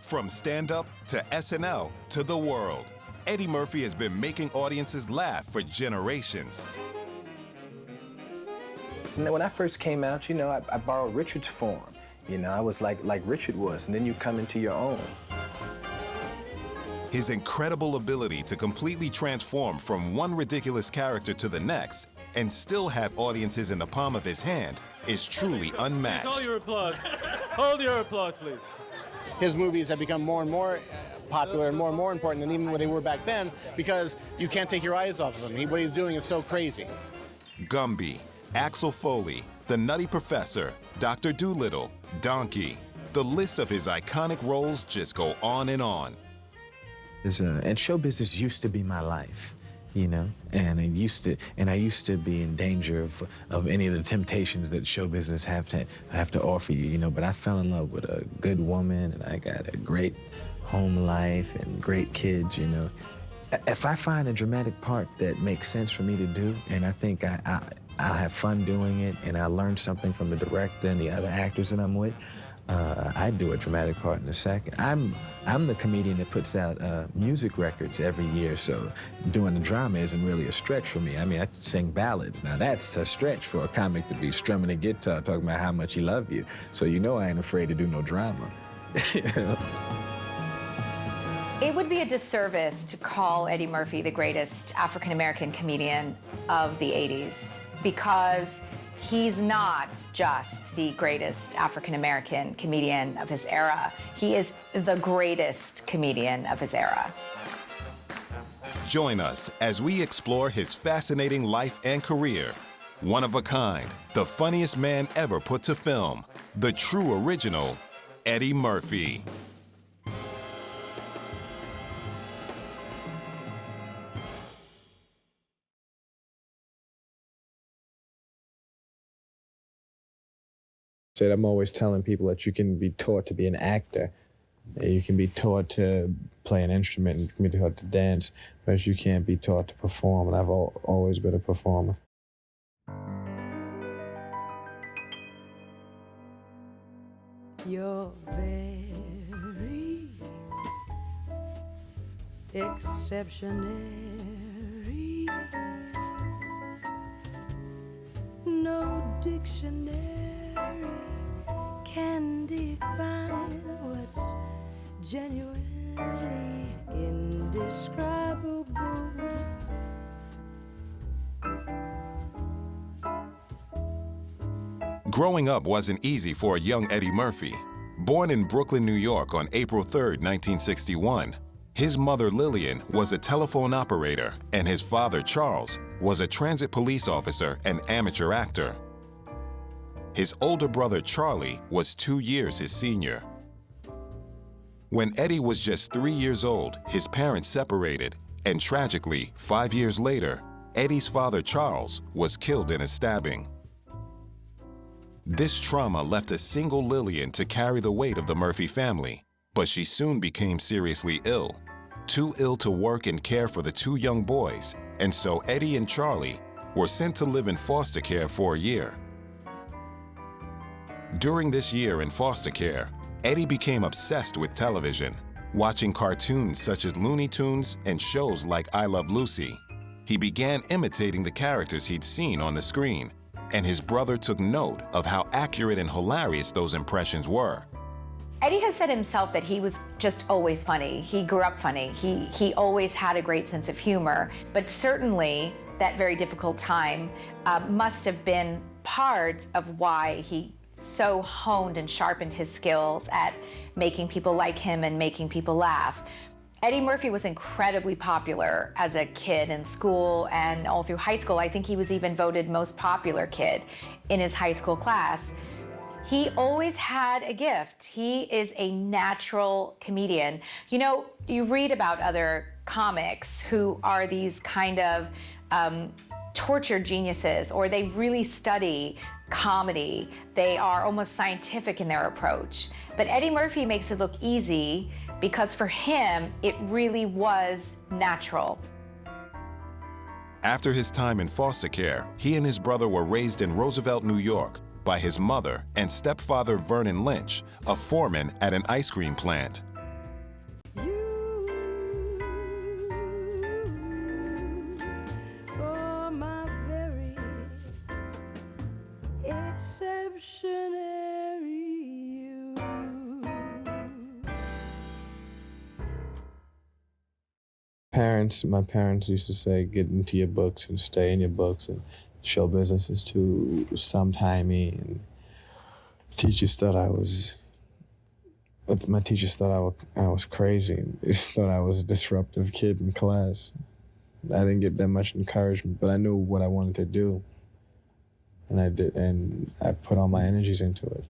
From stand-up to SNL to the world, Eddie Murphy has been making audiences laugh for generations. And when I first came out, you know, I borrowed Richard's form. You know, I was like Richard was, and then you come into your own. His incredible ability to completely transform from one ridiculous character to the next and still have audiences in the palm of his hand is truly unmatched. Hold your applause. Hold your applause, please. His movies have become more and more popular and more important than even when they were back then because you can't take your eyes off of him. What he's doing is so crazy. Gumby, Axel Foley, The Nutty Professor, Dr. Dolittle, Donkey. The list of his iconic roles just go on and on. And show business used to be my life, you know, and I used to be in danger of any of the temptations that show business have to offer you, you know. But I fell in love with a good woman, and I got a great home life and great kids, you know. If I find a dramatic part that makes sense for me to do, and I think I'll have fun doing it, and I learn something from the director and the other actors that I'm with, I'd do a dramatic part in a second. I'm the comedian that puts out music records every year, so doing the drama isn't really a stretch for me. I mean, I sing ballads. Now, that's a stretch for a comic to be strumming a guitar, talking about how much he loves you. So you know I ain't afraid to do no drama. You know? It would be a disservice to call Eddie Murphy the greatest African-American comedian of the 80s because he's not just the greatest African-American comedian of his era. He is the greatest comedian of his era. Join us as we explore his fascinating life and career. One of a kind, the funniest man ever put to film, the true original, Eddie Murphy. I'm always telling people that you can be taught to be an actor. You can be taught to play an instrument, you can be taught to dance, but you can't be taught to perform, and I've always been a performer. You're very exceptionary. No dictionary can define what's genuinely indescribable. Growing up wasn't easy for a young Eddie Murphy. Born in Brooklyn, New York on April 3, 1961, his mother Lillian was a telephone operator and his father Charles was a transit police officer and amateur actor. His older brother Charlie was 2 years his senior. When Eddie was just 3 years old, his parents separated, and tragically, 5 years later, Eddie's father Charles was killed in a stabbing. This trauma left a single Lillian to carry the weight of the Murphy family, but she soon became seriously ill, too ill to work and care for the two young boys, and so Eddie and Charlie were sent to live in foster care for a year. During this year in foster care, Eddie became obsessed with television, watching cartoons such as Looney Tunes and shows like I Love Lucy. He began imitating the characters he'd seen on the screen, and his brother took note of how accurate and hilarious those impressions were. Eddie has said himself that he was just always funny. He grew up funny. He always had a great sense of humor, but certainly that very difficult time must have been part of why he so honed and sharpened his skills at making people like him and making people laugh. Eddie Murphy was incredibly popular as a kid in school and all through high school. I think he was even voted most popular kid in his high school class. He always had a gift. He is a natural comedian. You know, you read about other comics who are these kind of tortured geniuses, or they really study comedy. They are almost scientific in their approach. But Eddie Murphy makes it look easy because for him, it really was natural. After his time in foster care, he and his brother were raised in Roosevelt, New York, by his mother and stepfather Vernon Lynch, a foreman at an ice cream plant. My parents used to say, get into your books and stay in your books, and show business is too sometimey, and teachers thought my teachers thought I was crazy. They just thought I was a disruptive kid in class. I didn't get that much encouragement, but I knew what I wanted to do. And I did, and I put all my energies into it.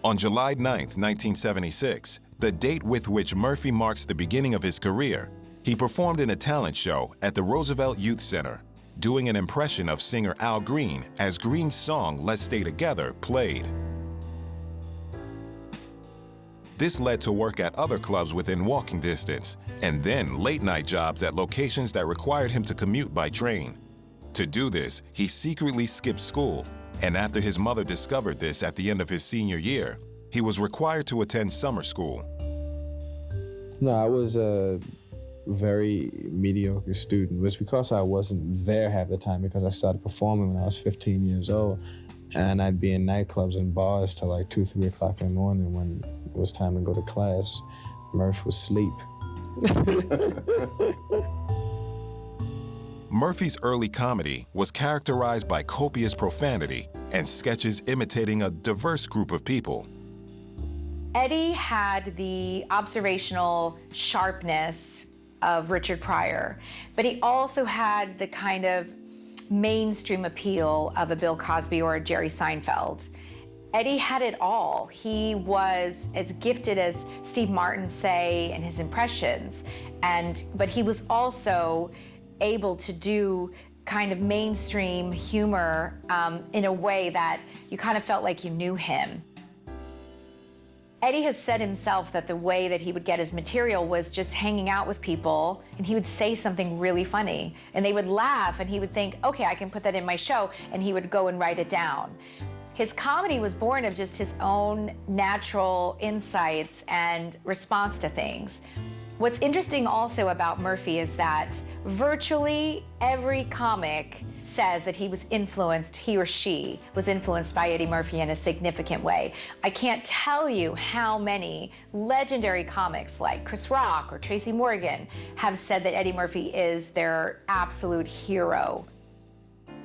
On July 9th, 1976, the date with which Murphy marks the beginning of his career, he performed in a talent show at the Roosevelt Youth Center, doing an impression of singer Al Green as Green's song Let's Stay Together played. This led to work at other clubs within walking distance, and then late-night jobs at locations that required him to commute by train. To do this, he secretly skipped school, and after his mother discovered this at the end of his senior year, he was required to attend summer school. No, I was a very mediocre student. It was because I wasn't there half the time, because I started performing when I was 15 years old, and I'd be in nightclubs and bars till like 2, 3 o'clock in the morning. When it was time to go to class, Murph was asleep. Murphy's early comedy was characterized by copious profanity and sketches imitating a diverse group of people. Eddie had the observational sharpness of Richard Pryor, but he also had the kind of mainstream appeal of a Bill Cosby or a Jerry Seinfeld. Eddie had it all. He was as gifted as Steve Martin, say, in his impressions, but he was also able to do kind of mainstream humor in a way that you kind of felt like you knew him. Eddie has said himself that the way that he would get his material was just hanging out with people, and he would say something really funny, and they would laugh, and he would think, okay, I can put that in my show, and he would go and write it down. His comedy was born of just his own natural insights and response to things. What's interesting also about Murphy is that virtually every comic says that he or she was influenced by Eddie Murphy in a significant way. I can't tell you how many legendary comics like Chris Rock or Tracy Morgan have said that Eddie Murphy is their absolute hero.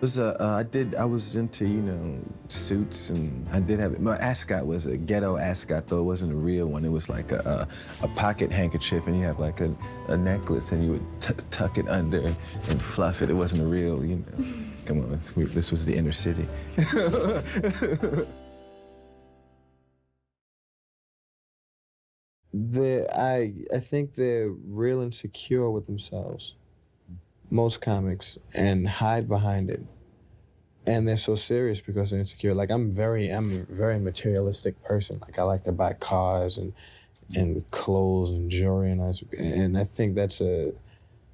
I was into, suits, and I did have, my ascot was a ghetto ascot, though it wasn't a real one. It was like a pocket handkerchief, and you have like a necklace, and you would tuck it under and fluff it. It wasn't a real, Come on, this was the inner city. I think they're real insecure with themselves, most comics, and hide behind it. And they're so serious because they're insecure. Like, I'm a very materialistic person. Like, I like to buy cars and clothes and jewelry, and I think that's a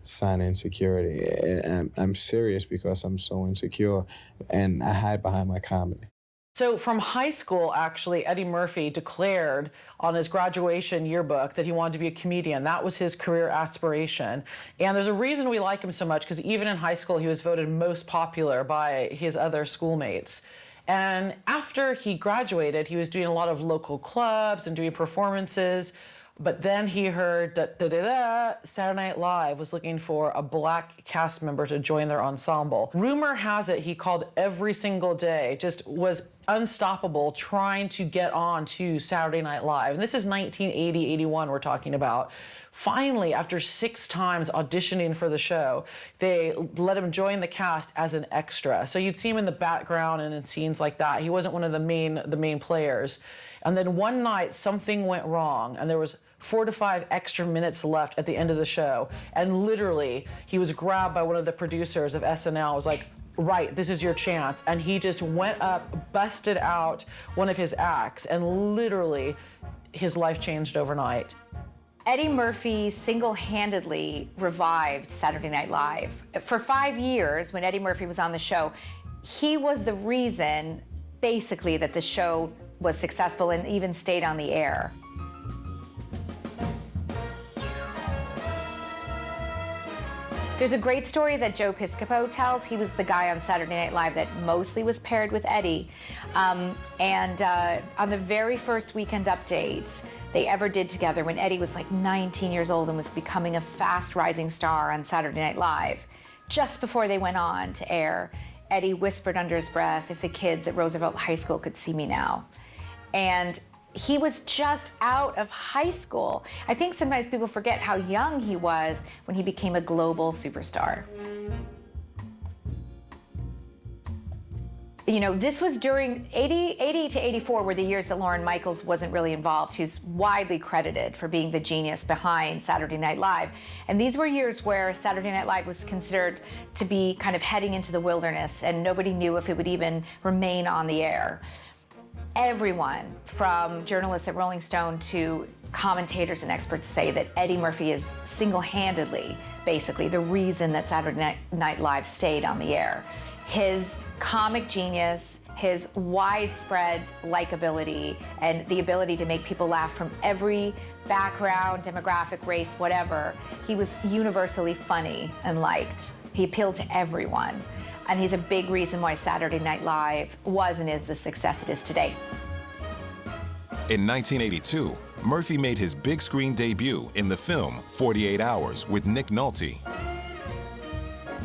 sign of insecurity. And I'm serious because I'm so insecure, and I hide behind my comedy. So from high school, actually, Eddie Murphy declared on his graduation yearbook that he wanted to be a comedian. That was his career aspiration. And there's a reason we like him so much, because even in high school, he was voted most popular by his other schoolmates. And after he graduated, he was doing a lot of local clubs and doing performances. But then he heard Saturday Night Live was looking for a black cast member to join their ensemble. Rumor has it he called every single day, just was unstoppable trying to get on to Saturday Night Live. And this is 1980, 81 we're talking about. Finally, after 6 times auditioning for the show, they let him join the cast as an extra. So you'd see him in the background and in scenes like that. He wasn't one of the main players. And then one night something went wrong, and there was 4 to 5 extra minutes left at the end of the show. And literally, he was grabbed by one of the producers of SNL, was like, right, this is your chance. And he just went up, busted out one of his acts, and literally, his life changed overnight. Eddie Murphy single-handedly revived Saturday Night Live. For 5 years, when Eddie Murphy was on the show, he was the reason, basically, that the show was successful and even stayed on the air. There's a great story that Joe Piscopo tells. He was the guy on Saturday Night Live that mostly was paired with Eddie. On the very first Weekend Update, they ever did together when Eddie was like 19 years old and was becoming a fast rising star on Saturday Night Live. Just before they went on to air, Eddie whispered under his breath, "If the kids at Roosevelt High School could see me now." And he was just out of high school. I think sometimes people forget how young he was when he became a global superstar. You know, this was during 80 to 84 were the years that Lorne Michaels wasn't really involved, who's widely credited for being the genius behind Saturday Night Live. And these were years where Saturday Night Live was considered to be kind of heading into the wilderness, and nobody knew if it would even remain on the air. Everyone, from journalists at Rolling Stone to commentators and experts, say that Eddie Murphy is single-handedly, basically, the reason that Saturday Night Live stayed on the air. His comic genius, his widespread likability, and the ability to make people laugh from every background, demographic, race, whatever. He was universally funny and liked. He appealed to everyone. And he's a big reason why Saturday Night Live was and is the success it is today. In 1982, Murphy made his big screen debut in the film 48 Hours with Nick Nolte.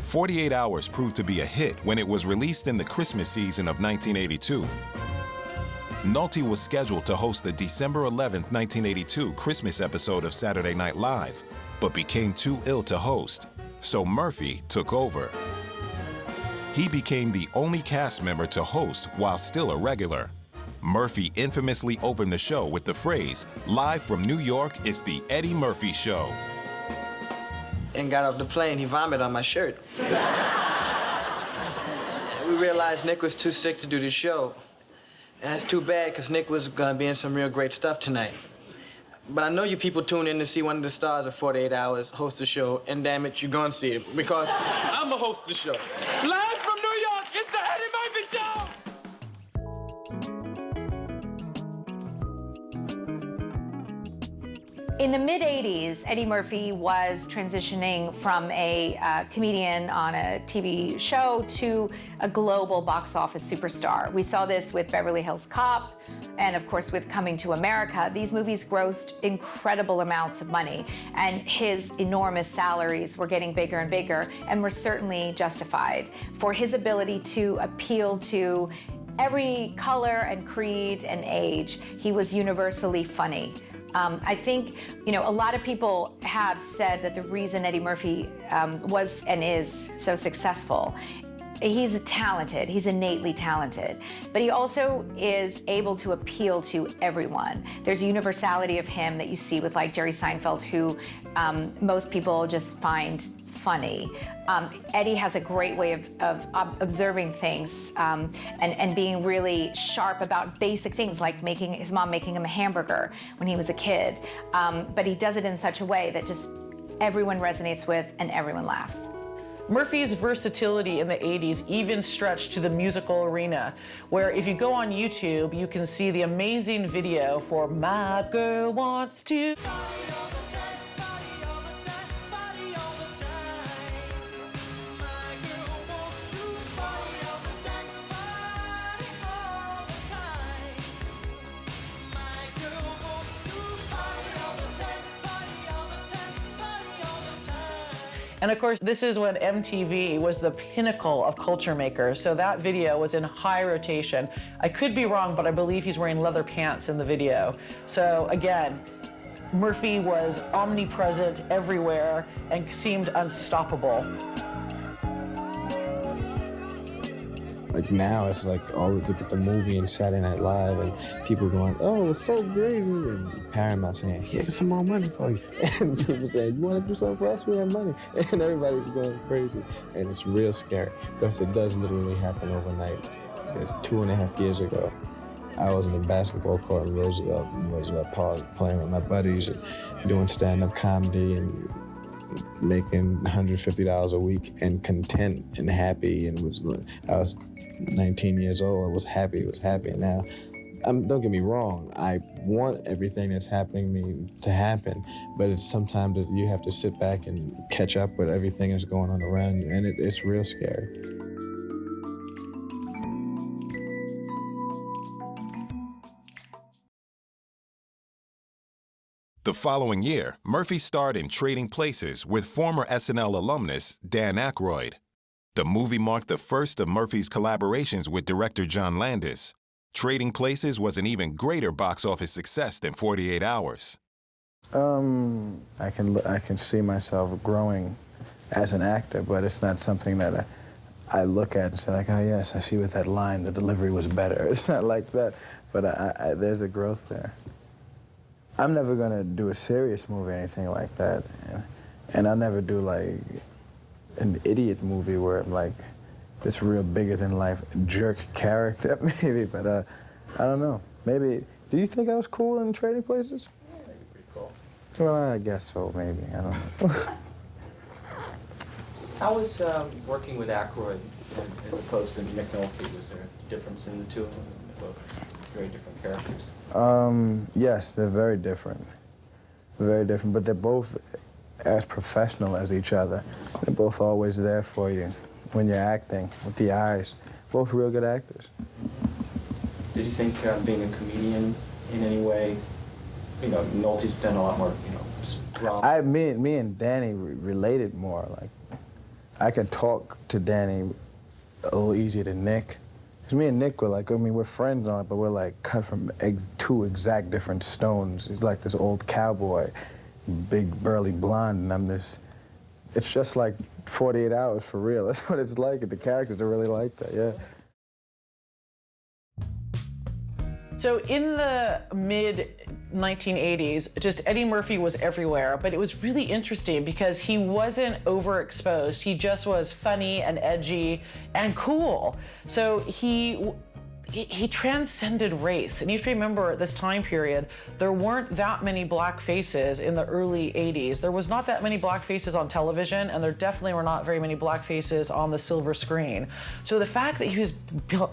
48 Hours proved to be a hit when it was released in the Christmas season of 1982. Nolte was scheduled to host the December 11, 1982 Christmas episode of Saturday Night Live, but became too ill to host, so Murphy took over. He became the only cast member to host while still a regular. Murphy infamously opened the show with the phrase, "Live from New York, it's the Eddie Murphy Show." And got off the plane, he vomited on my shirt. We realized Nick was too sick to do the show. And that's too bad, because Nick was gonna be in some real great stuff tonight. But I know you people tune in to see one of the stars of 48 Hours host the show, and damn it, you're gonna see it, because I'm the host of the show. Live from New York, it's the Eddie Murphy Show! In the mid-'80s, Eddie Murphy was transitioning from a comedian on a TV show to a global box office superstar. We saw this with Beverly Hills Cop, and of course with Coming to America. These movies grossed incredible amounts of money, and his enormous salaries were getting bigger and bigger, and were certainly justified for his ability to appeal to every color and creed and age. He was universally funny. I think, you know, a lot of people have said that the reason Eddie Murphy was and is so successful, he's talented, he's innately talented, but he also is able to appeal to everyone. There's a universality of him that you see with like Jerry Seinfeld, who most people just find funny. Eddie has a great way of observing things and being really sharp about basic things, like his mom making him a hamburger when he was a kid. But he does it in such a way that just everyone resonates with and everyone laughs. Murphy's versatility in the 80s even stretched to the musical arena, where if you go on YouTube, you can see the amazing video for My Girl Wants to. And of course, this is when MTV was the pinnacle of culture makers. So that video was in high rotation. I could be wrong, but I believe he's wearing leather pants in the video. So again, Murphy was omnipresent everywhere and seemed unstoppable. Like now, it's like look at the movie and Saturday Night Live, and people going, "Oh, it's so great," and Paramount saying, "Here's some more money for you," and people saying, "You want to do something for us? We have money," and everybody's going crazy, and it's real scary because it does literally happen overnight. 2.5 years ago, I was in a basketball court in Roosevelt and was playing with my buddies and doing stand-up comedy and making $150 a week and content and happy, and I was 19 years old. I was happy. And now, don't get me wrong, I want everything that's happening to me to happen, but it's sometimes that you have to sit back and catch up with everything that's going on around you, and it's real scary. The following year, Murphy starred in Trading Places with former SNL alumnus Dan Aykroyd. The movie marked the first of Murphy's collaborations with director John Landis. Trading Places was an even greater box office success than 48 Hours. I can see myself growing as an actor, but it's not something that I look at and say, like, oh, yes, I see with that line, the delivery was better. It's not like that, but there's a growth there. I'm never going to do a serious movie or anything like that, and I'll never do, like, an idiot movie where I'm, like, this real bigger-than-life jerk character, maybe, but I don't know. Maybe, do you think I was cool in Trading Places? Yeah, maybe pretty cool. Well, I guess so, maybe. I don't know. How was working with Aykroyd as opposed to Nick Nolte? Was there a difference in the two of them? They're both very different characters. Yes, they're very different. Very different, but they're both as professional as each other. They're both always there for you when you're acting, with the eyes. Both real good actors. Did you think being a comedian in any way, you know, Nolte's done a lot more, you know, drama. Me and Danny related more. Like, I could talk to Danny a little easier than Nick. Because me and Nick were like, I mean, we're friends on it, but we're like cut from two exact different stones. He's like this old cowboy, big, burly blonde, and I'm this, it's just like 48 Hours for real. That's what it's like, and the characters are really like that, yeah. So in the mid-1980s, just Eddie Murphy was everywhere, but it was really interesting because he wasn't overexposed. He just was funny and edgy and cool. So he transcended race. And you have to remember, at this time period, there weren't that many black faces in the early 80s. There was not that many black faces on television, and there definitely were not very many black faces on the silver screen. So the fact that he was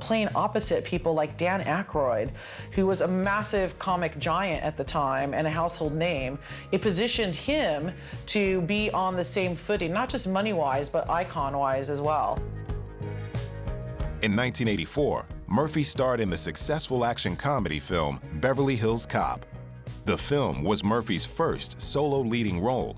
playing opposite people like Dan Aykroyd, who was a massive comic giant at the time and a household name, it positioned him to be on the same footing, not just money-wise, but icon-wise as well. In 1984, Murphy starred in the successful action comedy film Beverly Hills Cop. The film was Murphy's first solo leading role.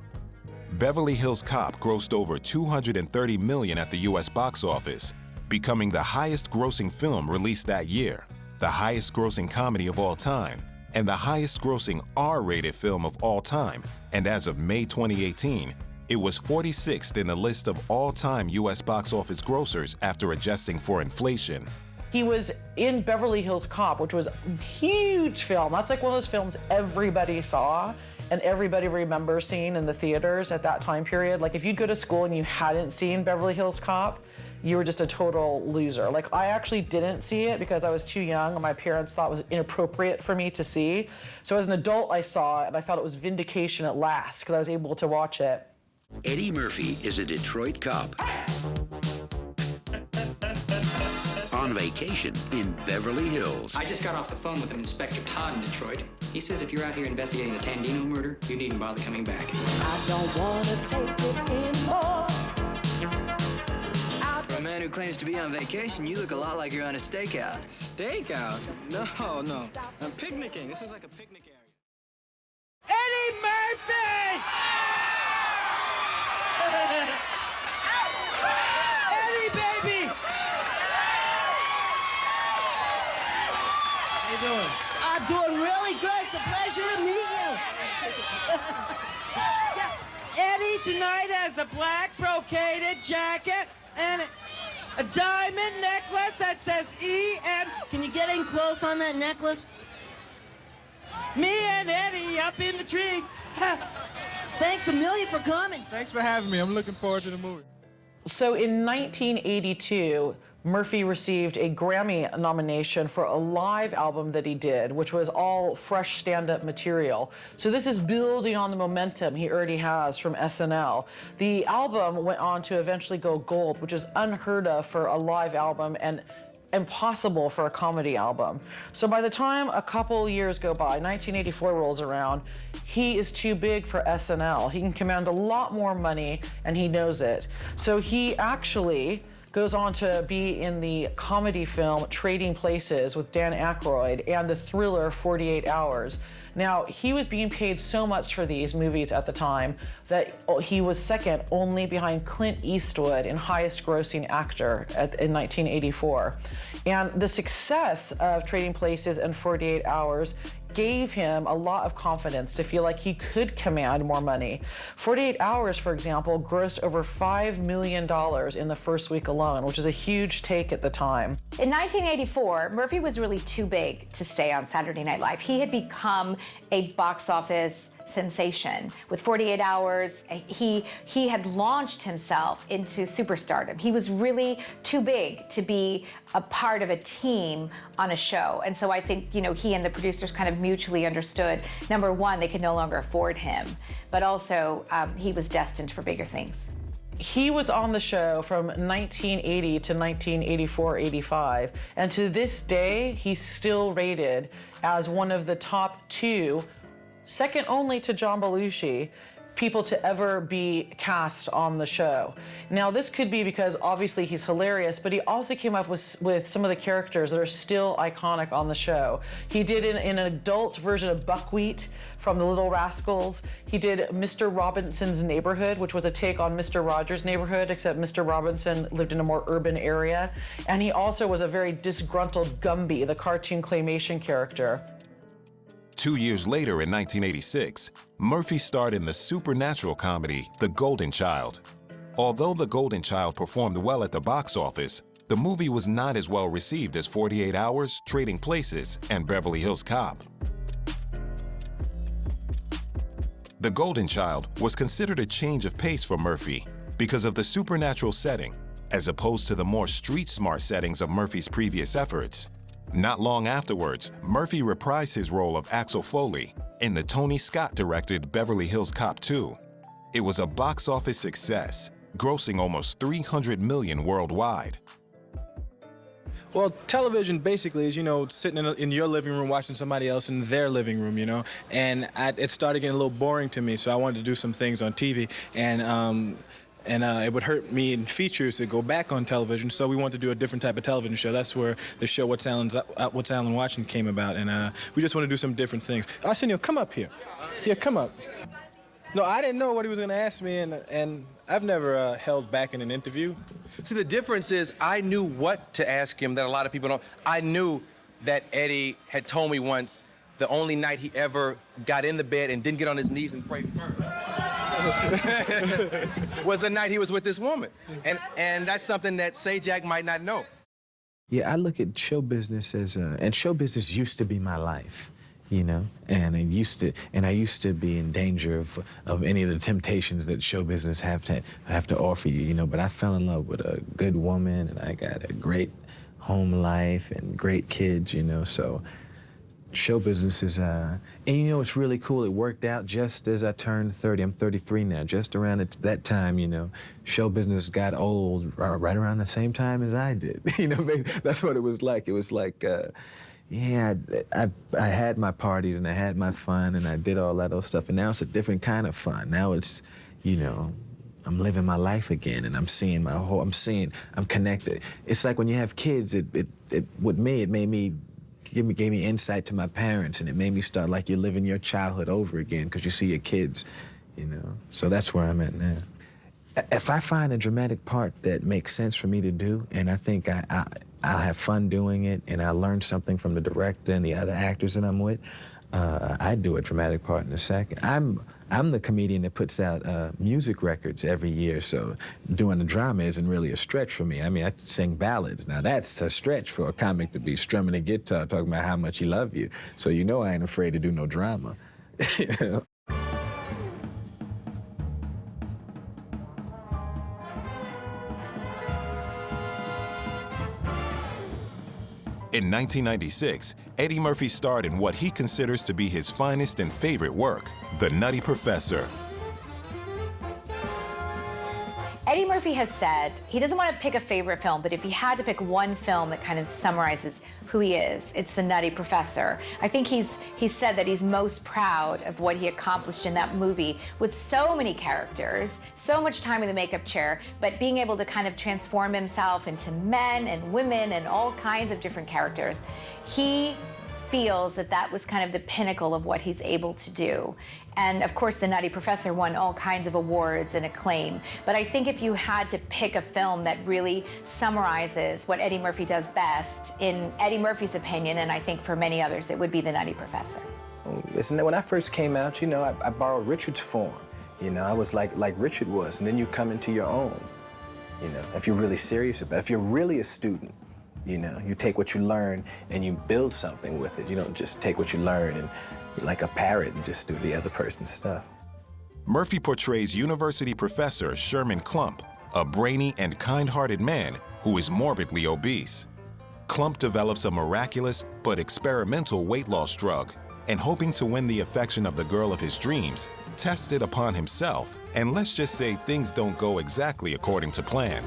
Beverly Hills Cop grossed over $230 million at the U.S. box office, becoming the highest-grossing film released that year, the highest-grossing comedy of all time, and the highest-grossing R-rated film of all time, and as of May 2018, it was 46th in the list of all-time U.S. box office grossers after adjusting for inflation. He was in Beverly Hills Cop, which was a huge film. That's like one of those films everybody saw and everybody remembers seeing in the theaters at that time period. Like, if you'd go to school and you hadn't seen Beverly Hills Cop, you were just a total loser. Like, I actually didn't see it because I was too young and my parents thought it was inappropriate for me to see. So as an adult, I saw it and I felt it was vindication at last because I was able to watch it. Eddie Murphy is a Detroit cop on vacation in Beverly Hills. I just got off the phone with an Inspector Todd in Detroit. He says if you're out here investigating the Tandino murder, you needn't bother coming back. I don't want to take it anymore. For a man who claims to be on vacation, you look a lot like you're on a stakeout. Stakeout? No. I'm picnicking. This is like a picnic area. Eddie Murphy! Eddie, baby! How you doing? I'm doing really good. It's a pleasure to meet you. Yeah. Eddie tonight has a black brocaded jacket and a diamond necklace that says E.M. Can you get in close on that necklace? Me and Eddie up in the tree. Thanks a million for coming. Thanks for having me. I'm looking forward to the movie. So in 1982, Murphy received a Grammy nomination for a live album that he did, which was all fresh stand-up material. So this is building on the momentum he already has from SNL. The album went on to eventually go gold, which is unheard of for a live album and impossible for a comedy album. So by the time a couple years go by, 1984 rolls around, he is too big for SNL. He can command a lot more money and he knows it. So he actually goes on to be in the comedy film Trading Places with Dan Aykroyd and the thriller 48 Hours. Now, he was being paid so much for these movies at the time that he was second only behind Clint Eastwood in highest grossing actor in 1984. And the success of Trading Places and 48 Hours gave him a lot of confidence to feel like he could command more money. 48 Hours, for example, grossed over $5 million in the first week alone, which is a huge take at the time. In 1984, Murphy was really too big to stay on Saturday Night Live. He had become a box office sensation. With 48 Hours, he had launched himself into superstardom. He was really too big to be a part of a team on a show. And so I think, he and the producers kind of mutually understood, number one, they could no longer afford him, but also he was destined for bigger things. He was on the show from 1980 to 1984-85, and to this day, he's still rated as one of the top 2, second only to John Belushi, people to ever be cast on the show. Now, this could be because obviously he's hilarious, but he also came up with some of the characters that are still iconic on the show. He did an adult version of Buckwheat from The Little Rascals. He did Mr. Robinson's Neighborhood, which was a take on Mr. Rogers' Neighborhood, except Mr. Robinson lived in a more urban area. And he also was a very disgruntled Gumby, the cartoon claymation character. 2 years later, in 1986, Murphy starred in the supernatural comedy The Golden Child. Although The Golden Child performed well at the box office, the movie was not as well received as 48 Hours, Trading Places, and Beverly Hills Cop. The Golden Child was considered a change of pace for Murphy because of the supernatural setting, as opposed to the more street-smart settings of Murphy's previous efforts. Not long afterwards, Murphy reprised his role of Axel Foley in the Tony Scott-directed Beverly Hills Cop 2. It was a box office success, grossing almost $300 million worldwide. Well, television basically is, sitting in your living room watching somebody else in their living room, and it started getting a little boring to me, so I wanted to do some things on TV, and it would hurt me in features to go back on television, so we wanted to do a different type of television show. That's where the show What's Alan Watching came about, and we just want to do some different things. Arsenio, come up here. Yeah, come up. No, I didn't know what he was going to ask me, and I've never held back in an interview. See, the difference is I knew what to ask him that a lot of people don't. I knew that Eddie had told me once the only night he ever got in the bed and didn't get on his knees and pray first was the night he was with this woman. And that's something that Sajak might not know. Yeah, I look at show business as and show business used to be my life, and I used to be in danger of any of the temptations that show business have to offer you, but I fell in love with a good woman, and I got a great home life and great kids, so show business is, and it's really cool. It worked out just as I turned 30. I'm 33 now. Just around that time, show business got old right around the same time as I did. That's what it was like. It was like, I had my parties and I had my fun and I did all that old stuff. And now it's a different kind of fun. Now it's, I'm living my life again, and I'm seeing I'm connected. It's like when you have kids. With me, it made me. Gave me insight to my parents, and it made me start like you're living your childhood over again because you see your kids, So that's where I'm at now. If I find a dramatic part that makes sense for me to do, and I think I'll have fun doing it, and I learn something from the director and the other actors that I'm with, I'd do a dramatic part in a second. I'm the comedian that puts out music records every year, so doing the drama isn't really a stretch for me. I mean, I sing ballads. Now, that's a stretch for a comic to be strumming a guitar, talking about how much he loves you. So I ain't afraid to do no drama. In 1996, Eddie Murphy starred in what he considers to be his finest and favorite work, The Nutty Professor. Eddie Murphy has said he doesn't want to pick a favorite film, but if he had to pick one film that kind of summarizes who he is, it's The Nutty Professor. I think he's said that he's most proud of what he accomplished in that movie with so many characters, so much time in the makeup chair, but being able to kind of transform himself into men and women and all kinds of different characters. He feels that that was kind of the pinnacle of what he's able to do. And of course, the Nutty Professor won all kinds of awards and acclaim. But I think if you had to pick a film that really summarizes what Eddie Murphy does best, in Eddie Murphy's opinion, and I think for many others, it would be the Nutty Professor. Listen, when I first came out, you know, I borrowed Richard's form. You know, I was like Richard was, and then you come into your own. You know, if you're really serious about it, if you're really a student, you know, you take what you learn and you build something with it. You don't just take what you learn and like a parrot and just do the other person's stuff. Murphy portrays university professor Sherman Klump, a brainy and kind-hearted man who is morbidly obese. Klump develops a miraculous but experimental weight loss drug, and hoping to win the affection of the girl of his dreams, tests it upon himself, and let's just say things don't go exactly according to plan.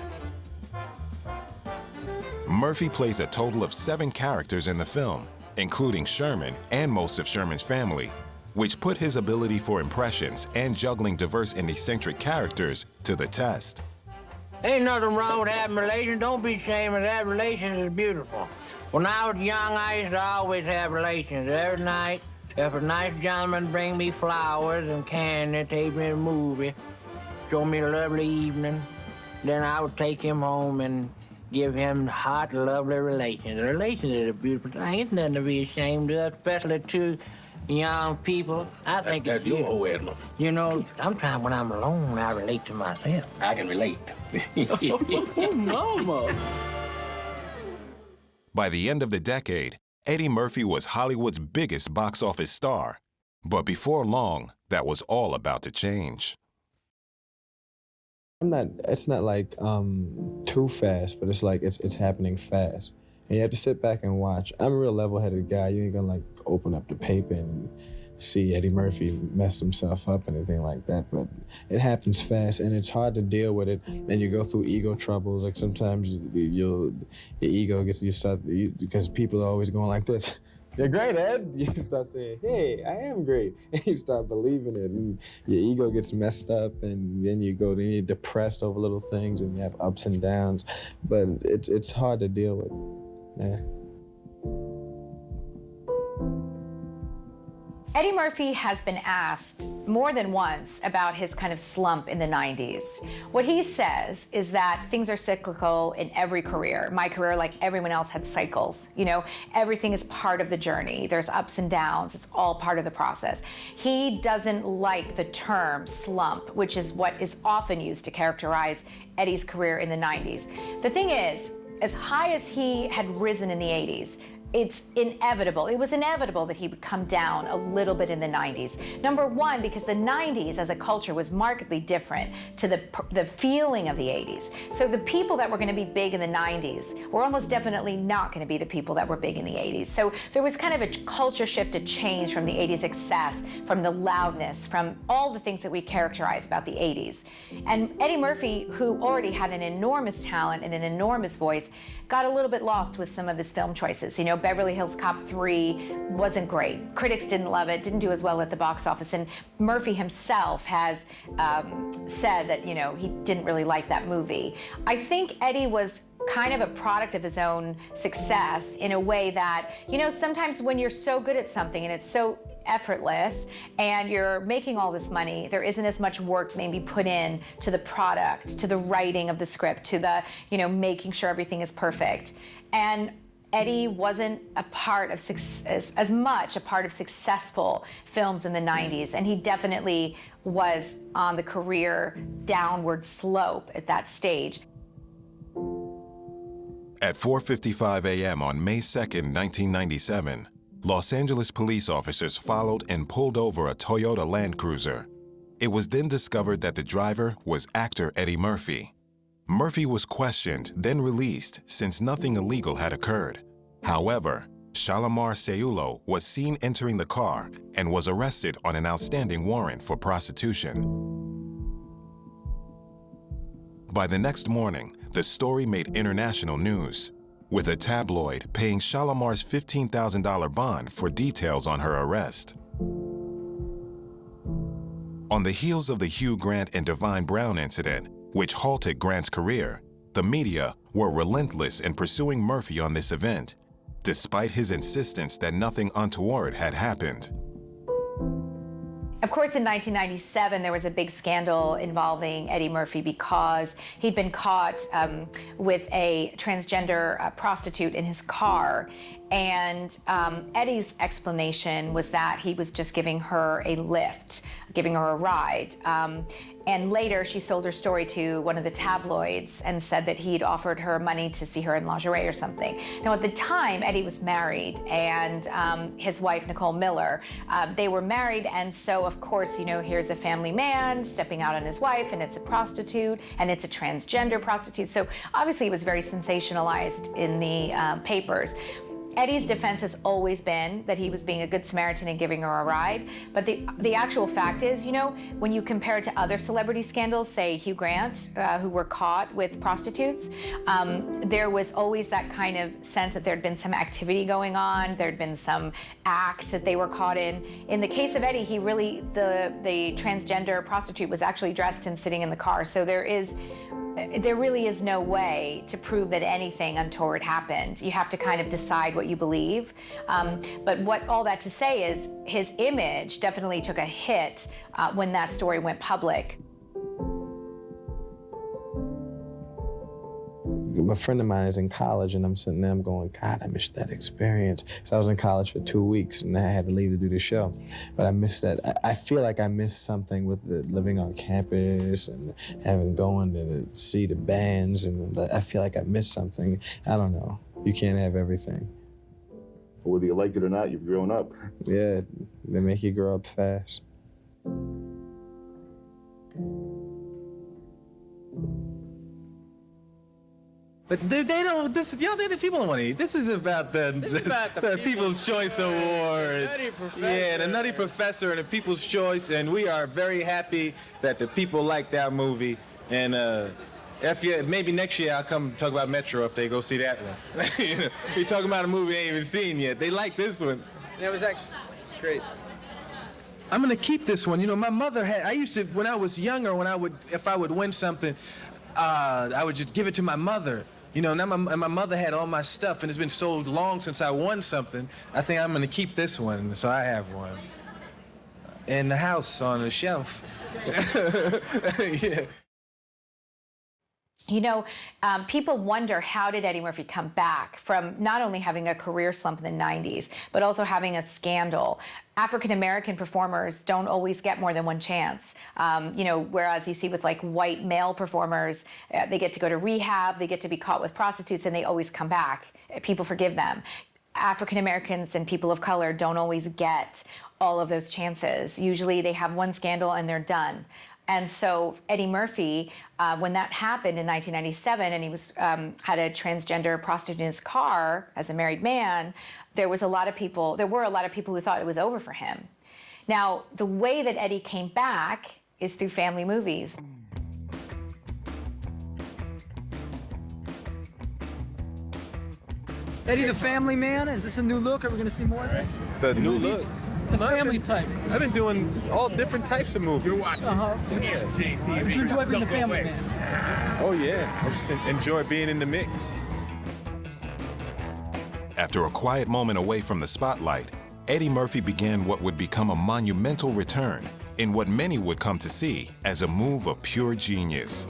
Murphy plays a total of 7 characters in the film, including Sherman and most of Sherman's family, which put his ability for impressions and juggling diverse and eccentric characters to the test. Ain't nothing wrong with having relations. Don't be ashamed of that. Relations is beautiful. When I was young, I used to always have relations. Every night, if a nice gentleman bring me flowers and candy, take me to a movie, show me a lovely evening, then I would take him home and give him hot, lovely relations. Relations is a beautiful thing. It's nothing to be ashamed of, especially to young people. I think that's your whole head. You know, sometimes when I'm alone, I relate to myself. I can relate. Mama. By the end of the decade, Eddie Murphy was Hollywood's biggest box office star. But before long, that was all about to change. It's not like too fast, but it's like it's happening fast. And you have to sit back and watch. I'm a real level-headed guy. You ain't gonna like open up the paper and see Eddie Murphy mess himself up, anything like that. But it happens fast, and it's hard to deal with it. And you go through ego troubles. Like sometimes your ego gets because people are always going like this. You're great, Ed. You start saying, hey, I am great. And you start believing it, and your ego gets messed up, and then you're depressed over little things, and you have ups and downs. But it's hard to deal with. Yeah. Eddie Murphy has been asked more than once about his kind of slump in the 90s. What he says is that things are cyclical in every career. My career, like everyone else, had cycles. You know, everything is part of the journey. There's ups and downs. It's all part of the process. He doesn't like the term slump, which is what is often used to characterize Eddie's career in the 90s. The thing is, as high as he had risen in the 80s, it's inevitable. It was inevitable that he would come down a little bit in the 90s. Number one, because the 90s as a culture was markedly different to the feeling of the 80s. So the people that were going to be big in the 90s were almost definitely not going to be the people that were big in the 80s. So there was kind of a culture shift, a change from the 80s excess, from the loudness, from all the things that we characterize about the 80s. And Eddie Murphy, who already had an enormous talent and an enormous voice, got a little bit lost with some of his film choices. You know, Beverly Hills Cop 3 wasn't great. Critics didn't love it, didn't do as well at the box office, and Murphy himself has said that, you know, he didn't really like that movie. I think Eddie was kind of a product of his own success in a way that, you know, sometimes when you're so good at something and it's so effortless and you're making all this money, there isn't as much work maybe put in to the product, to the writing of the script, to the, you know, making sure everything is perfect. And Eddie wasn't a part of as much a part of successful films in the 90s, and he definitely was on the career downward slope at that stage. At 4:55 a.m. on May 2nd, 1997, Los Angeles police officers followed and pulled over a Toyota Land Cruiser. It was then discovered that the driver was actor Eddie Murphy. Murphy was questioned, then released, since nothing illegal had occurred. However, Shalimar Seulo was seen entering the car and was arrested on an outstanding warrant for prostitution. By the next morning, the story made international news, with a tabloid paying Shalimar's $15,000 bond for details on her arrest. On the heels of the Hugh Grant and Divine Brown incident, which halted Grant's career, the media were relentless in pursuing Murphy on this event. despite his insistence that nothing untoward had happened. Of course, in 1997, there was a big scandal involving Eddie Murphy because he'd been caught with a transgender prostitute in his car. And Eddie's explanation was that he was just giving her a lift, giving her a ride. And later, she sold her story to one of the tabloids and said that he'd offered her money to see her in lingerie or something. Now, at the time, Eddie was married, and his wife, Nicole Miller, they were married, and so, of course, you know, here's a family man stepping out on his wife, and it's a prostitute, and it's a transgender prostitute. So, obviously, it was very sensationalized in the papers. Eddie's defense has always been that he was being a good Samaritan and giving her a ride. But the actual fact is, you know, when you compare it to other celebrity scandals, say Hugh Grant, who were caught with prostitutes, there was always that kind of sense that there'd been some activity going on, there'd been some act that they were caught in. In the case of Eddie, he really, the transgender prostitute was actually dressed and sitting in the car. So there really is no way to prove that anything untoward happened. You have to kind of decide what you believe. But what all that to say is his image definitely took a hit when that story went public. A friend of mine is in college, and I'm sitting there, I'm going, God, I missed that experience. So I was in college for 2 weeks, and I had to leave to do the show. But I missed that. I feel like I missed something with living on campus and going to see the bands, and I feel like I missed something. I don't know. You can't have everything. Whether you like it or not, you've grown up. Yeah, they make you grow up fast. But they don't, the people don't want to eat. This is about the People's Choice Award. Nutty Professor. Yeah, the Nutty Professor and the People's Choice, and we are very happy that the people like that movie. And maybe next year I'll come talk about Metro if they go see that one. You know, we're talking about a movie they ain't even seen yet. They like this one. It was actually great. I'm gonna keep this one. You know, my mother I used to, when I was younger, if I would win something, I would just give it to my mother. You know, now my mother had all my stuff, and it's been so long since I won something. I think I'm gonna keep this one, so I have one. In the house on the shelf. Yeah. You know, people wonder, how did Eddie Murphy come back from not only having a career slump in the 90s, but also having a scandal? African-American performers don't always get more than one chance. You know, whereas you see with like white male performers, they get to go to rehab, they get to be caught with prostitutes, and they always come back. People forgive them. African-Americans and people of color don't always get all of those chances. Usually they have one scandal and they're done. And so Eddie Murphy, when that happened in 1997, and he was had a transgender prostitute in his car as a married man, there were a lot of people who thought it was over for him. Now, the way that Eddie came back is through family movies. Eddie the Family Man, is this a new look? Are we going to see more of this? The new look? The family type. I've been doing all different types of movies. Did you enjoy being the family man? Oh yeah, I just enjoy being in the mix. After a quiet moment away from the spotlight, Eddie Murphy began what would become a monumental return in what many would come to see as a move of pure genius.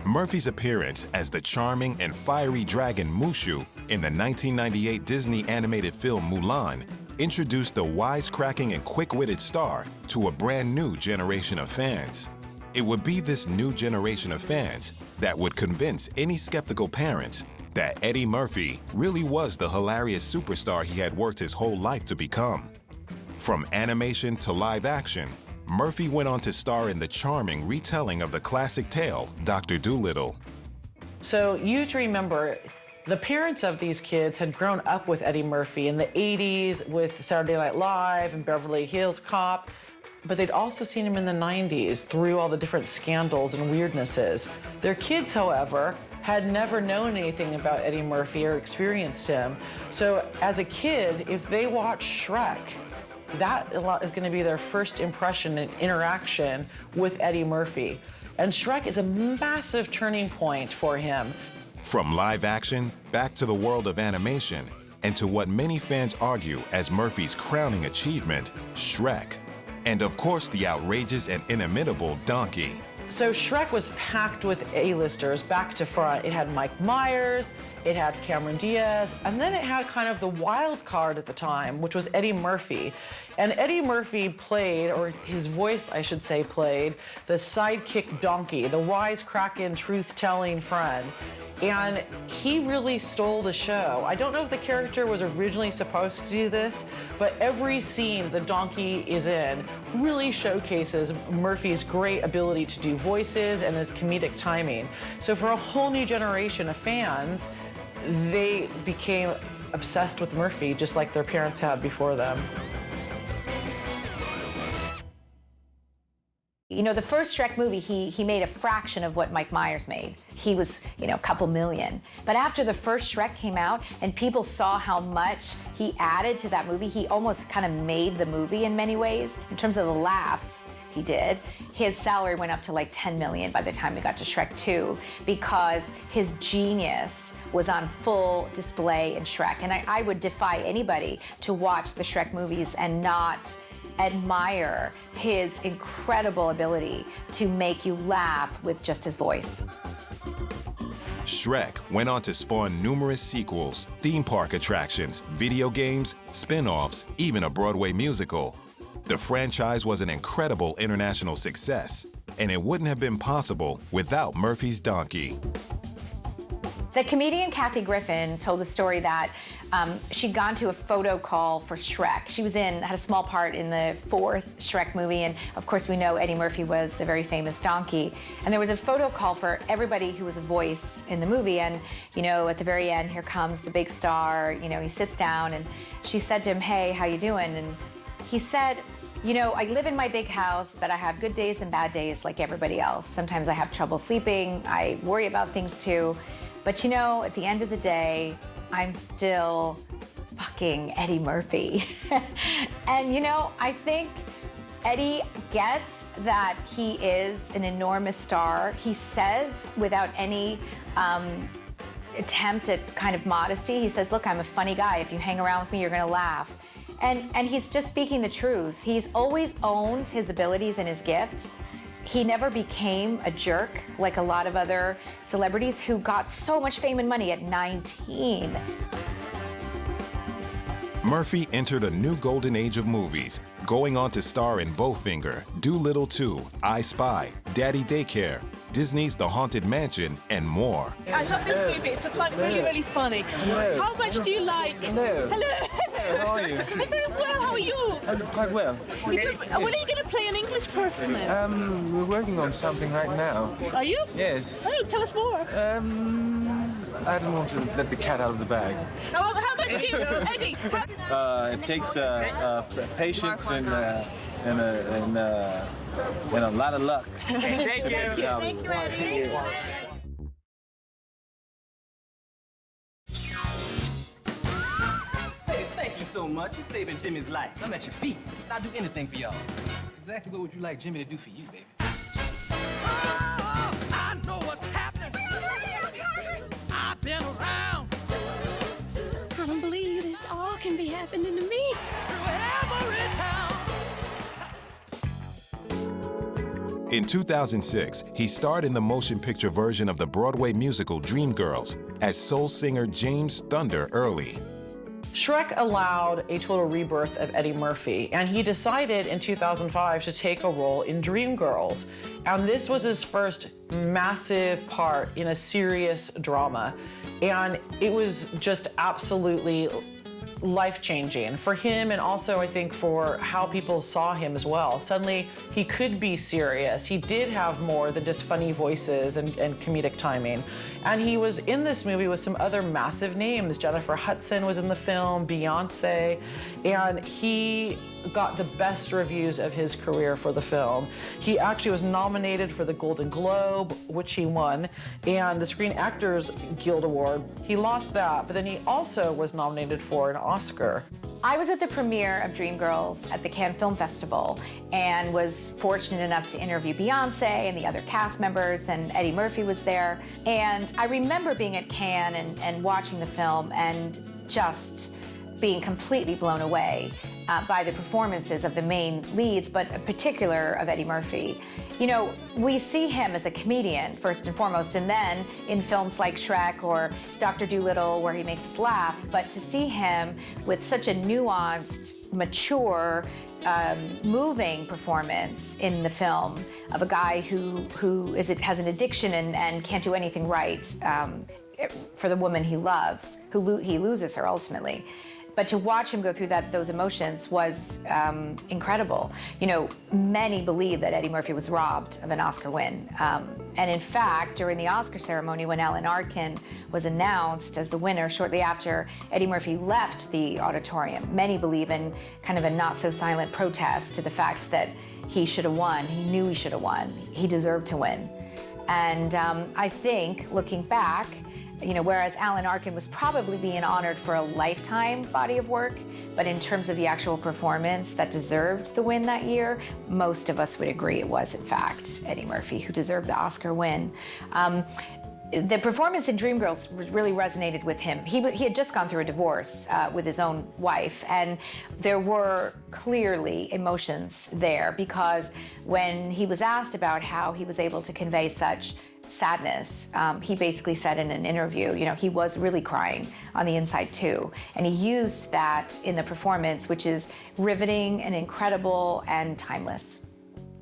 Murphy's appearance as the charming and fiery dragon Mushu in the 1998 Disney animated film Mulan introduced the wisecracking and quick-witted star to a brand new generation of fans. It would be this new generation of fans that would convince any skeptical parents that Eddie Murphy really was the hilarious superstar he had worked his whole life to become. From animation to live action, Murphy went on to star in the charming retelling of the classic tale, Dr. Dolittle. So you have to remember, the parents of these kids had grown up with Eddie Murphy in the 80s with Saturday Night Live and Beverly Hills Cop, but they'd also seen him in the 90s through all the different scandals and weirdnesses. Their kids, however, had never known anything about Eddie Murphy or experienced him. So as a kid, if they watch Shrek, that is going to be their first impression and interaction with Eddie Murphy. And Shrek is a massive turning point for him. From live action back to the world of animation and to what many fans argue as Murphy's crowning achievement, Shrek. And of course, the outrageous and inimitable Donkey. So Shrek was packed with A-listers back to front. It had Mike Myers, it had Cameron Diaz, and then it had kind of the wild card at the time, which was Eddie Murphy. And Eddie Murphy played, or his voice, I should say, played the sidekick Donkey, the wisecracking, truth-telling friend. And he really stole the show. I don't know if the character was originally supposed to do this, but every scene the Donkey is in really showcases Murphy's great ability to do voices and his comedic timing. So for a whole new generation of fans, they became obsessed with Murphy, just like their parents had before them. You know, the first Shrek movie, he made a fraction of what Mike Myers made. He was, you know, a couple million. But after the first Shrek came out and people saw how much he added to that movie, he almost kind of made the movie in many ways. In terms of the laughs he did, his salary went up to like 10 million by the time we got to Shrek 2 because his genius was on full display in Shrek. And I would defy anybody to watch the Shrek movies and not admire his incredible ability to make you laugh with just his voice. Shrek went on to spawn numerous sequels, theme park attractions, video games, spin-offs, even a Broadway musical. The franchise was an incredible international success, and it wouldn't have been possible without Murphy's Donkey. The comedian Kathy Griffin told a story that she'd gone to a photo call for Shrek. She had a small part in the fourth Shrek movie, and of course we know Eddie Murphy was the very famous Donkey. And there was a photo call for everybody who was a voice in the movie, and you know, at the very end, here comes the big star, you know, he sits down, and she said to him, "Hey, how you doing?" And he said, "You know, I live in my big house, but I have good days and bad days like everybody else. Sometimes I have trouble sleeping, I worry about things too. But you know, at the end of the day, I'm still fucking Eddie Murphy." And you know, I think Eddie gets that he is an enormous star. He says, without any attempt at kind of modesty, he says, "Look, I'm a funny guy. If you hang around with me, you're gonna laugh." And he's just speaking the truth. He's always owned his abilities and his gift. He never became a jerk like a lot of other celebrities who got so much fame and money at 19. Murphy entered a new golden age of movies, going on to star in Bowfinger, Doolittle 2, I Spy, Daddy Daycare, Disney's The Haunted Mansion, and more. I love this movie. It's really, really funny. Hello. How much do you like? Hello. Hello. How are you? I'm very well. How are you? I'm quite well. When are you going to play an English person then? We're working on something right now. Are you? Yes. Oh, tell us more. I don't want to let the cat out of the bag. How much do you, Eddie? It takes patience and a lot of luck. Thank you. Thank you, Eddie. Hey, thank you so much. You're saving Jimmy's life. I'm at your feet. I'll do anything for y'all. Exactly what would you like Jimmy to do for you, baby? I know what's happening. I've been around. I don't believe this all can be happening to me. In 2006, he starred in the motion picture version of the Broadway musical Dreamgirls as soul singer James Thunder Early. Shrek allowed a total rebirth of Eddie Murphy, and he decided in 2005 to take a role in Dreamgirls. And this was his first massive part in a serious drama. And it was just absolutely life-changing for him, and also I think for how people saw him as well. Suddenly he could be serious. He did have more than just funny voices and comedic timing. And he was in this movie with some other massive names. Jennifer Hudson was in the film, Beyonce, and he got the best reviews of his career for the film. He actually was nominated for the Golden Globe, which he won, and the Screen Actors Guild Award. He lost that, but then he also was nominated for an Oscar. I was at the premiere of Dreamgirls at the Cannes Film Festival and was fortunate enough to interview Beyonce and the other cast members, and Eddie Murphy was there. And I remember being at Cannes and watching the film and just being completely blown away by the performances of the main leads, but in particular of Eddie Murphy. You know, we see him as a comedian, first and foremost, and then in films like Shrek or Dr. Dolittle, where he makes us laugh, but to see him with such a nuanced, mature, moving performance in the film of a guy who has an addiction and can't do anything right for the woman he loves, he loses her ultimately. But to watch him go through those emotions was incredible. You know, many believe that Eddie Murphy was robbed of an Oscar win. And in fact, during the Oscar ceremony, when Alan Arkin was announced as the winner shortly after Eddie Murphy left the auditorium, many believe in kind of a not-so-silent protest to the fact that he should have won. He knew he should have won. He deserved to win. And I think, looking back, you know, whereas Alan Arkin was probably being honored for a lifetime body of work, but in terms of the actual performance that deserved the win that year, most of us would agree it was, in fact, Eddie Murphy who deserved the Oscar win. The performance in Dreamgirls really resonated with him. He had just gone through a divorce with his own wife, and there were clearly emotions there, because when he was asked about how he was able to convey such sadness, he basically said in an interview, you know, he was really crying on the inside too. And he used that in the performance, which is riveting and incredible and timeless.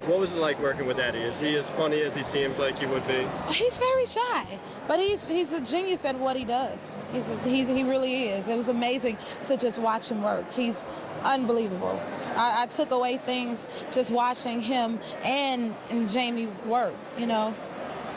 What was it like working with Eddie? Is he as funny as he seems like he would be? He's very shy, but he's a genius at what he does. He really is. It was amazing to just watch him work. He's unbelievable. I took away things just watching him and Jamie work, you know.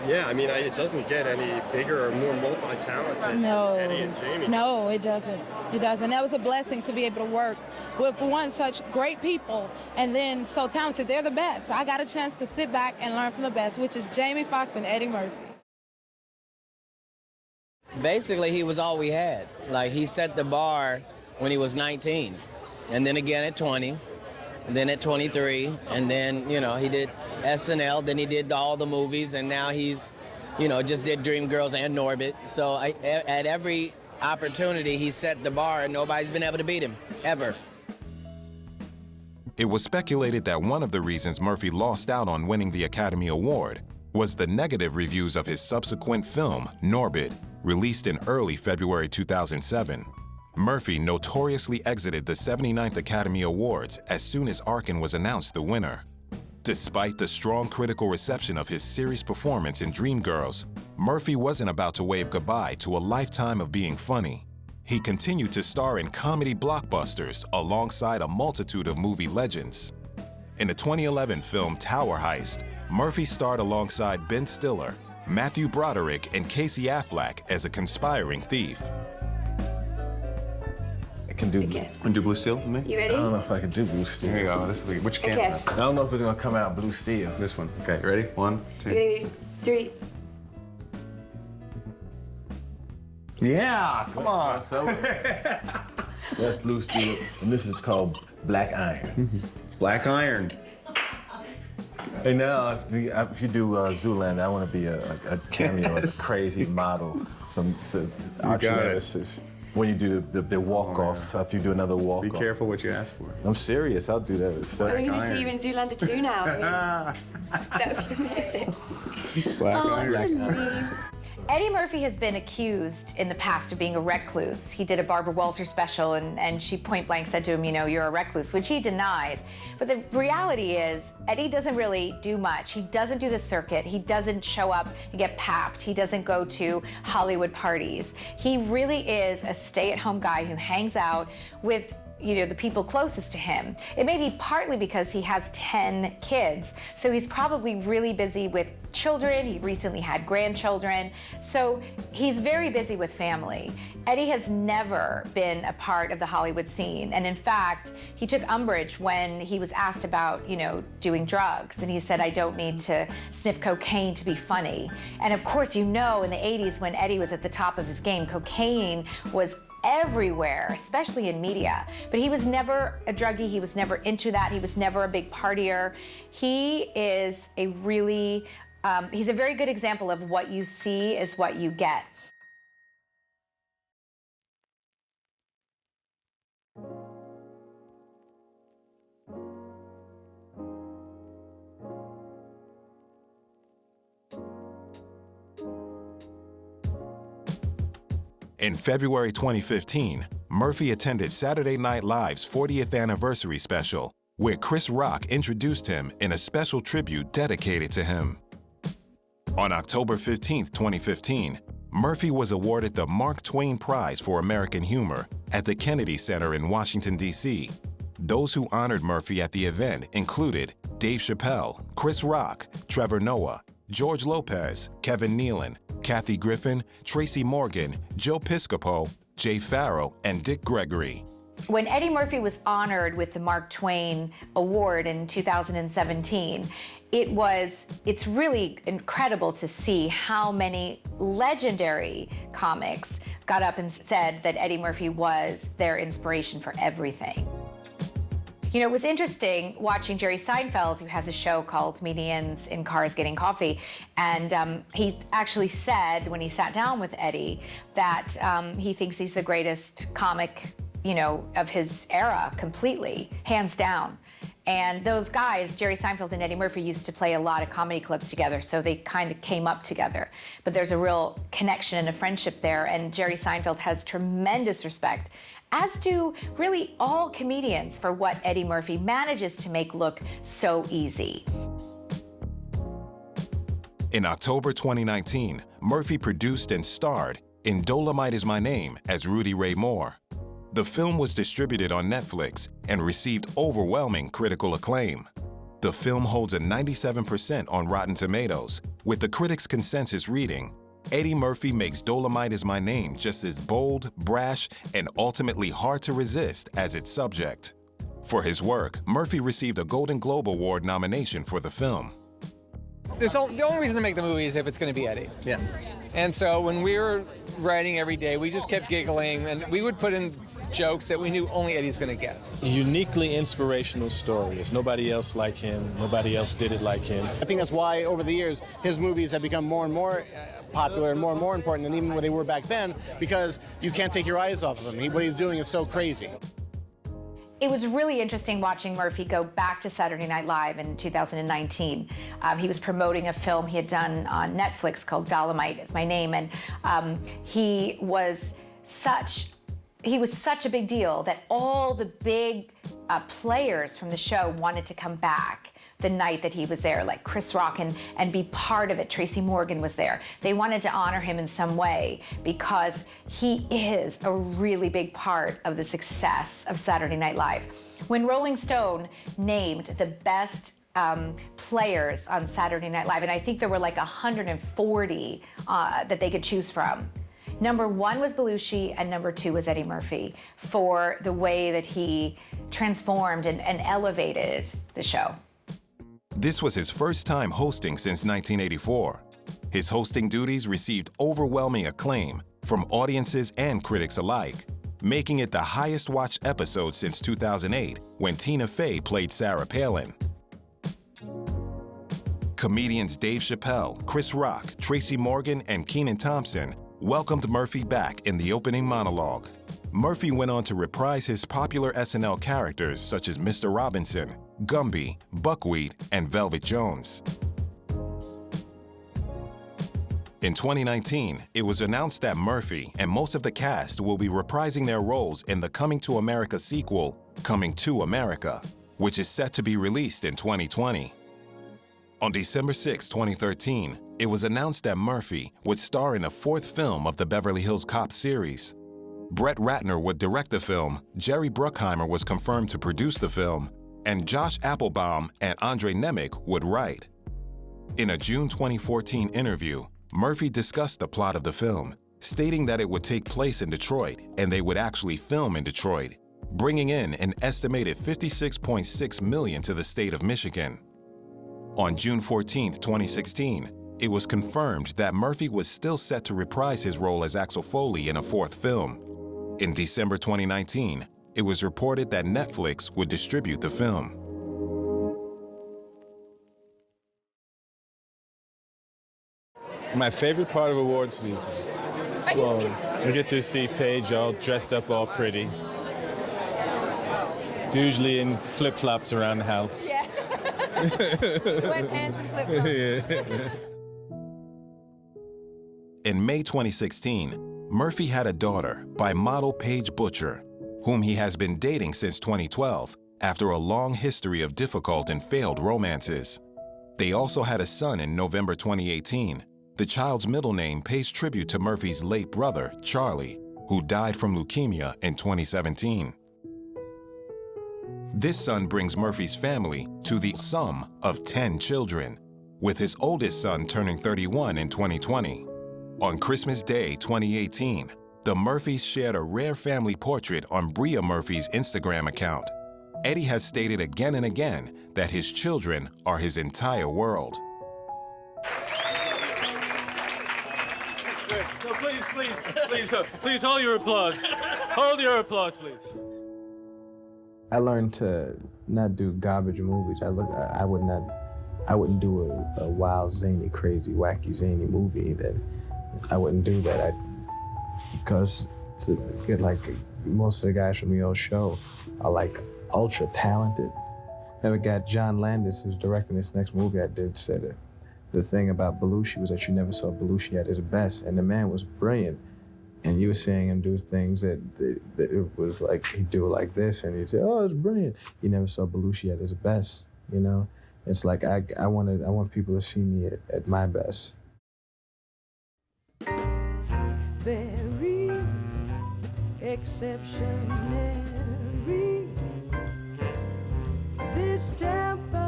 Yeah, I mean, it doesn't get any bigger or more multi-talented than Eddie and Jamie. No, it doesn't. It doesn't. That was a blessing to be able to work with, one, such great people, and then so talented. They're the best. I got a chance to sit back and learn from the best, which is Jamie Foxx and Eddie Murphy. Basically, he was all we had. Like, he set the bar when he was 19, and then again at 20, and then at 23, and then, you know, he did SNL, then he did all the movies, and now he's, you know, just did Dreamgirls and Norbit. So at every opportunity, he set the bar, and nobody's been able to beat him, ever. It was speculated that one of the reasons Murphy lost out on winning the Academy Award was the negative reviews of his subsequent film, Norbit, released in early February 2007. Murphy notoriously exited the 79th Academy Awards as soon as Arkin was announced the winner. Despite the strong critical reception of his serious performance in Dreamgirls, Murphy wasn't about to wave goodbye to a lifetime of being funny. He continued to star in comedy blockbusters alongside a multitude of movie legends. In the 2011 film Tower Heist, Murphy starred alongside Ben Stiller, Matthew Broderick, and Casey Affleck as a conspiring thief. I can do Blue Steel for me? You ready? I don't know if I can do Blue Steel. Here you go. This week. Which camera? Okay. I don't know if it's gonna come out Blue Steel. This one. Okay, ready? 1, 2. You're gonna do 3. Yeah, come on. That's Blue Steel, and this is called Black Iron. Black Iron. Hey, now, if you do Zoolander, I want to be a cameo as a crazy model, some arch-nemesis. When you do the walk-off, if you do another walk-off. Be careful what you ask for. I'm serious, I'll do that. Black We're going to see you in Zoolander 2 now. That would be amazing. Black Iron. Eddie Murphy has been accused in the past of being a recluse. He did a Barbara Walters special, and she point blank said to him, you know, you're a recluse, which he denies. But the reality is, Eddie doesn't really do much. He doesn't do the circuit. He doesn't show up and get papped. He doesn't go to Hollywood parties. He really is a stay-at-home guy who hangs out with the people closest to him. It may be partly because he has 10 kids, so he's probably really busy with children. He recently had grandchildren, so he's very busy with family. Eddie has never been a part of the Hollywood scene, and in fact, he took umbrage when he was asked about, doing drugs, and he said, I don't need to sniff cocaine to be funny. And of course, in the 80s, when Eddie was at the top of his game, cocaine was everywhere, especially in media. But he was never a druggie. He was never into that. He was never a big partier. He is he's a very good example of what you see is what you get. In February 2015, Murphy attended Saturday Night Live's 40th anniversary special, where Chris Rock introduced him in a special tribute dedicated to him. On October 15, 2015, Murphy was awarded the Mark Twain Prize for American Humor at the Kennedy Center in Washington, D.C. Those who honored Murphy at the event included Dave Chappelle, Chris Rock, Trevor Noah, George Lopez, Kevin Nealon, Kathy Griffin, Tracy Morgan, Joe Piscopo, Jay Farrow, and Dick Gregory. When Eddie Murphy was honored with the Mark Twain Award in 2017, it's really incredible to see how many legendary comics got up and said that Eddie Murphy was their inspiration for everything. It was interesting watching Jerry Seinfeld, who has a show called Comedians in Cars Getting Coffee, and he actually said when he sat down with Eddie that he thinks he's the greatest comic, of his era, completely, hands down. And those guys, Jerry Seinfeld and Eddie Murphy, used to play a lot of comedy clubs together, so they kind of came up together. But there's a real connection and a friendship there, and Jerry Seinfeld has tremendous respect, as do really all comedians, for what Eddie Murphy manages to make look so easy. In October 2019, Murphy produced and starred in Dolemite Is My Name as Rudy Ray Moore. The film was distributed on Netflix and received overwhelming critical acclaim. The film holds a 97% on Rotten Tomatoes, with the critics' consensus reading, Eddie Murphy makes Dolemite Is My Name just as bold, brash, and ultimately hard to resist as its subject. For his work, Murphy received a Golden Globe Award nomination for the film. The only reason to make the movie is if it's going to be Eddie. Yeah. And so when we were writing every day, we just kept giggling, and we would put in jokes that we knew only Eddie's going to get. A uniquely inspirational story. There's nobody else like him. Nobody else did it like him. I think that's why, over the years, his movies have become more and more popular and more important than even what they were back then, because you can't take your eyes off of him. What he's doing is so crazy. It was really interesting watching Murphy go back to Saturday Night Live in 2019. He was promoting a film he had done on Netflix called Dolemite Is My Name, and he was such a big deal that all the big players from the show wanted to come back the night that he was there, like Chris Rock, and be part of it. Tracy Morgan was there. They wanted to honor him in some way because he is a really big part of the success of Saturday Night Live. When Rolling Stone named the best players on Saturday Night Live, and I think there were like 140 that they could choose from, number 1 was Belushi and number 2 was Eddie Murphy, for the way that he transformed and elevated the show. This was his first time hosting since 1984. His hosting duties received overwhelming acclaim from audiences and critics alike, making it the highest watched episode since 2008, when Tina Fey played Sarah Palin. Comedians Dave Chappelle, Chris Rock, Tracy Morgan, and Kenan Thompson welcomed Murphy back in the opening monologue. Murphy went on to reprise his popular SNL characters such as Mr. Robinson, Gumby, Buckwheat, and Velvet Jones. In 2019, it was announced that Murphy and most of the cast will be reprising their roles in the Coming to America sequel, Coming to America, which is set to be released in 2020. On December 6, 2013, it was announced that Murphy would star in a 4th film of the Beverly Hills Cop series. Brett Ratner would direct the film, Jerry Bruckheimer was confirmed to produce the film, and Josh Applebaum and Andre Nemec would write. In a June 2014 interview, Murphy discussed the plot of the film, stating that it would take place in Detroit and they would actually film in Detroit, bringing in an estimated $56.6 million to the state of Michigan. On June 14, 2016, it was confirmed that Murphy was still set to reprise his role as Axel Foley in a fourth film. In December 2019, it was reported that Netflix would distribute the film. My favorite part of awards season? Well, we get to see Paige all dressed up all pretty. Usually in flip-flops around the house. Yeah. Sweatpants and flip-flops. Yeah. In May 2016, Murphy had a daughter by model Paige Butcher, whom he has been dating since 2012 after a long history of difficult and failed romances. They also had a son in November 2018. The child's middle name pays tribute to Murphy's late brother, Charlie, who died from leukemia in 2017. This son brings Murphy's family to the sum of 10 children, with his oldest son turning 31 in 2020. On Christmas Day 2018, the Murphys shared a rare family portrait on Bria Murphy's Instagram account. Eddie has stated again and again that his children are his entire world. No, please hold your applause. Hold your applause, please. I learned to not do garbage movies. I wouldn't do a wild, zany, crazy, wacky, zany movie. That I wouldn't do that. Because like most of the guys from the old show are like ultra talented. Then we got John Landis, who's directing this next movie I did, said the thing about Belushi was that you never saw Belushi at his best, and the man was brilliant. And you were seeing him do things that it was like he'd do it like this, and you'd say, "Oh, it's brilliant." You never saw Belushi at his best, you know. It's like I want people to see me at my best. Very exceptionary. This temper